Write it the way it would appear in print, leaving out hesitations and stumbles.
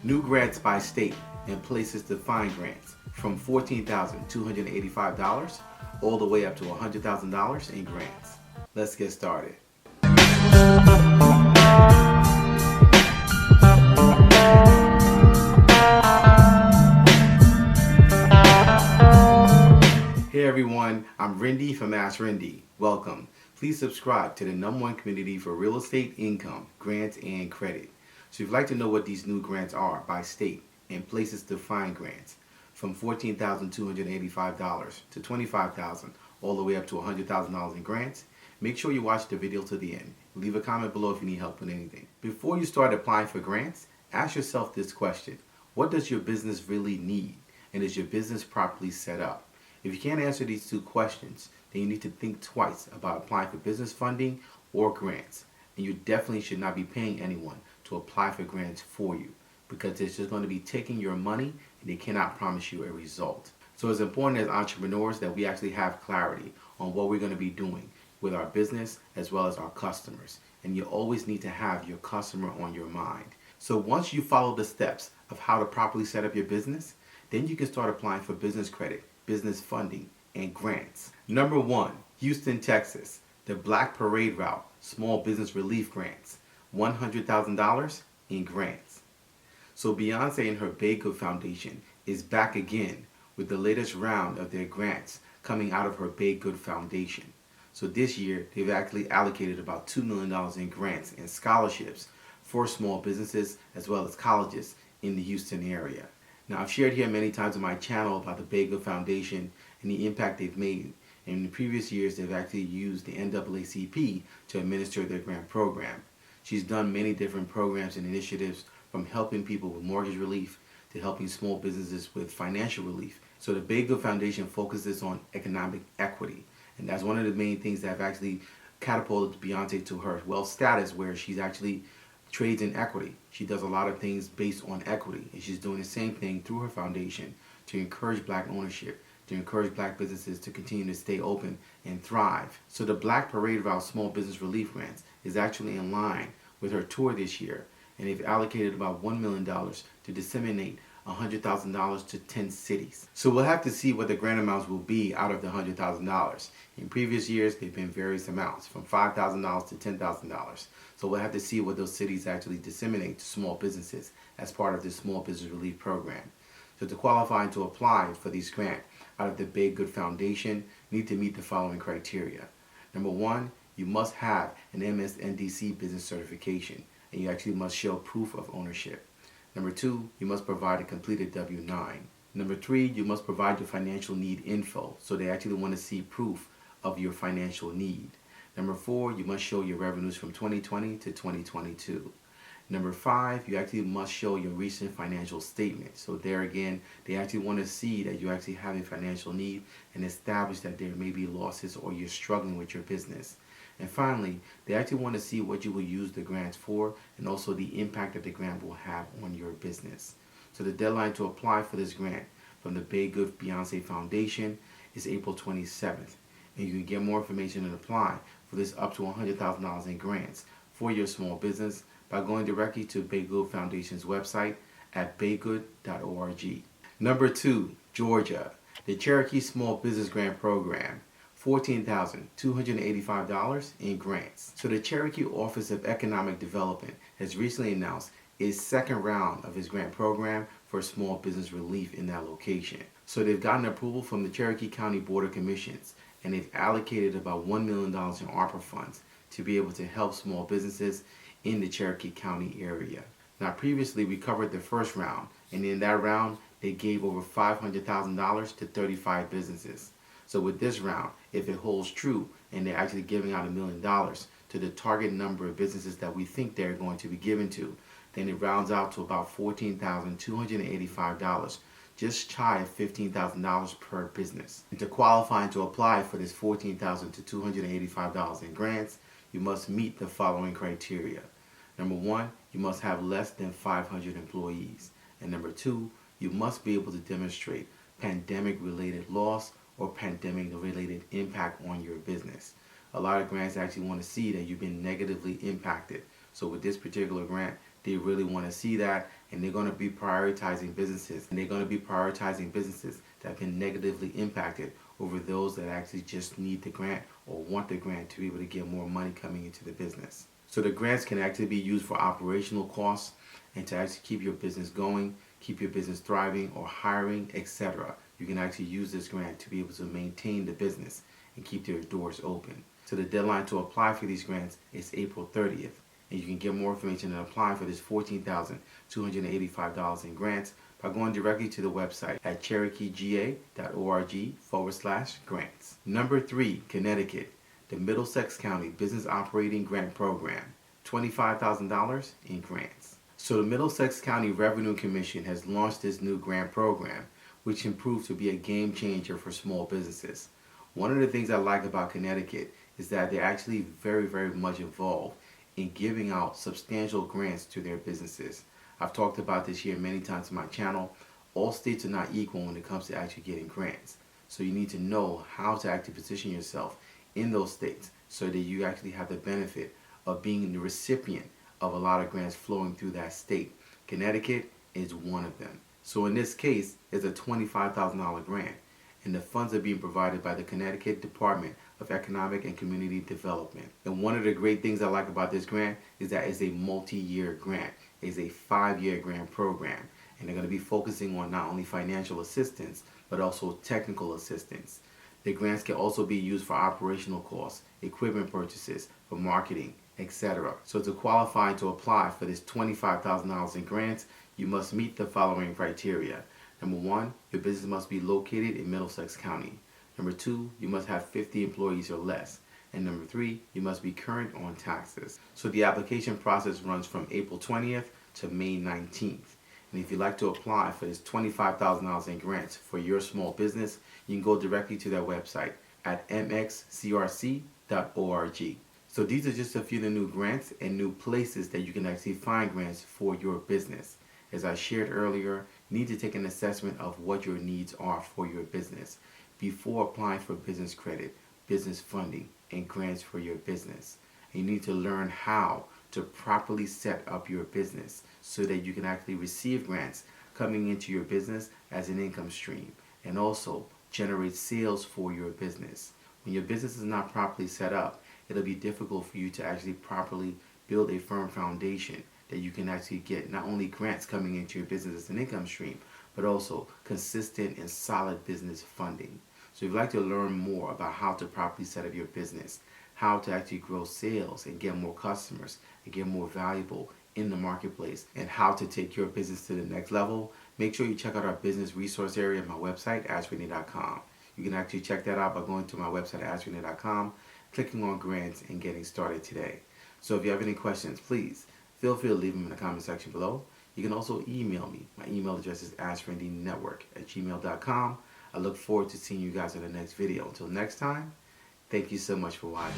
New grants by state and places to find grants from $14,285 all the way up to $100,000 in grants. Let's get started. Hey everyone, I'm Rinde from AskRinde. Welcome. Please subscribe to the #1 community for real estate income, grants, and credit. So if you'd like to know what these new grants are by state and places to find grants, from $14,285 to $25,000 all the way up to $100,000 in grants, make sure you watch the video to the end. Leave a comment below if you need help with anything. Before you start applying for grants, ask yourself this question: what does your business really need? And is your business properly set up? If you can't answer these two questions, then you need to think twice about applying for business funding or grants. And you definitely should not be paying anyone to apply for grants for you, because it's just going to be taking your money and they cannot promise you a result. So it's important as entrepreneurs that we actually have clarity on what we're going to be doing with our business as well as our customers. And you always need to have your customer on your mind. So once you follow the steps of how to properly set up your business, then you can start applying for business credit, business funding, and grants. Number 1, Houston, Texas, the Black Parade Route Small Business Relief Grants, $100,000 in grants. So Beyonce and her Good Foundation is back again with the latest round of their grants coming out of her Good Foundation. So this year they've actually allocated about $2 million in grants and scholarships for small businesses as well as colleges in the Houston area. Now, I've shared here many times on my channel about the Good Foundation and the impact they've made. And in the previous years, they've actually used the NAACP to administer their grant program. She's done many different programs and initiatives, from helping people with mortgage relief to helping small businesses with financial relief. So the Good Foundation focuses on economic equity. And that's one of the main things that have actually catapulted Beyonce to her wealth status, where she's actually trades in equity. She does a lot of things based on equity, and she's doing the same thing through her foundation to encourage black ownership, to encourage black businesses to continue to stay open and thrive. So the Black Parade Route Small Business Relief Grants is actually in line with her tour this year, and they've allocated about $1 million to disseminate $100,000 to 10 cities. So we'll have to see what the grant amounts will be out of the $100,000. In previous years, they've been various amounts, from $5,000 to $10,000. So we'll have to see what those cities actually disseminate to small businesses as part of this Small Business Relief Program. So to qualify and to apply for these grants out of the Good Foundation, you need to meet the following criteria. Number 1, you must have an MSNDC business certification, and you actually must show proof of ownership. Number 2, you must provide a completed W-9. Number 3, you must provide your financial need info, so they actually want to see proof of your financial need. Number 4, you must show your revenues from 2020 to 2022. Number 5, you actually must show your recent financial statement. So there again, they actually want to see that you actually have a financial need and establish that there may be losses or you're struggling with your business. And finally, they actually want to see what you will use the grants for, and also the impact that the grant will have on your business. So the deadline to apply for this grant from the Good Beyonce Foundation is April 27th. And you can get more information and apply for this up to $100,000 in grants for your small business by going directly to Good Foundation's website at baygood.org. Number 2, Georgia, the Cherokee Small Business Grant Program, $14,285 in grants. So the Cherokee Office of Economic Development has recently announced its second round of its grant program for small business relief in that location. So they've gotten approval from the Cherokee County Board of Commissions, and they've allocated about $1 million in ARPA funds to be able to help small businesses in the Cherokee County area. Now previously we covered the first round, and in that round they gave over $500,000 to 35 businesses. So with this round, if it holds true and they're actually giving out $1 million to the target number of businesses that we think they're going to be given to, then it rounds out to about $14,285, just shy of $15,000 per business. And to qualify and to apply for this $14,285 in grants, you must meet the following criteria. Number 1, you must have less than 500 employees. And number 2, you must be able to demonstrate pandemic-related loss or pandemic-related impact on your business. A lot of grants actually want to see that you've been negatively impacted. So with this particular grant, They really want to see that, and they're going to be prioritizing businesses. And they're going to be prioritizing businesses that have been negatively impacted over those that actually just need the grant or want the grant to be able to get more money coming into the business. So the grants can actually be used for operational costs and to actually keep your business going, keep your business thriving or hiring, etc. You can actually use this grant to be able to maintain the business and keep their doors open. So the deadline to apply for these grants is April 30th. And you can get more information and apply for this $14,285 in grants by going directly to the website at cherokeega.org/grants. Number 3, Connecticut, the Middlesex County Business Operating Grant Program, $25,000 in grants. So the Middlesex County Revenue Commission has launched this new grant program, which can prove to be a game changer for small businesses. One of the things I like about Connecticut is that they're actually very, very much involved in giving out substantial grants to their businesses. I've talked about this here many times on my channel. All states are not equal when it comes to actually getting grants. So you need to know how to actually position yourself in those states so that you actually have the benefit of being the recipient of a lot of grants flowing through that state. Connecticut is one of them. So in this case, it's a $25,000 grant, and the funds are being provided by the Connecticut Department of Economic and Community Development. And one of the great things I like about this grant is that it's a multi-year grant. It's a 5-year grant program, and they're going to be focusing on not only financial assistance, but also technical assistance. The grants can also be used for operational costs, equipment purchases, for marketing, etc. So to qualify to apply for this $25,000 in grants, you must meet the following criteria. Number 1, your business must be located in Middlesex County. Number 2, you must have 50 employees or less. And number 3, you must be current on taxes. So the application process runs from April 20th to May 19th. And if you'd like to apply for this $25,000 in grants for your small business, you can go directly to their website at mxcrc.org. So these are just a few of the new grants and new places that you can actually find grants for your business. As I shared earlier, you need to take an assessment of what your needs are for your business before applying for business credit, business funding, and grants for your business. And you need to learn how to properly set up your business so that you can actually receive grants coming into your business as an income stream and also generate sales for your business. When your business is not properly set up, it'll be difficult for you to actually properly build a firm foundation that you can actually get not only grants coming into your business as an income stream, but also consistent and solid business funding. So if you'd like to learn more about how to properly set up your business, how to actually grow sales and get more customers and get more valuable in the marketplace, and how to take your business to the next level, make sure you check out our business resource area on my website, AskRinde.com. You can actually check that out by going to my website, AskRinde.com, clicking on grants, and getting started today. So if you have any questions, please feel free to leave them in the comment section below. You can also email me. My email address is AskRindeNetwork@gmail.com. I look forward to seeing you guys in the next video. Until next time, thank you so much for watching.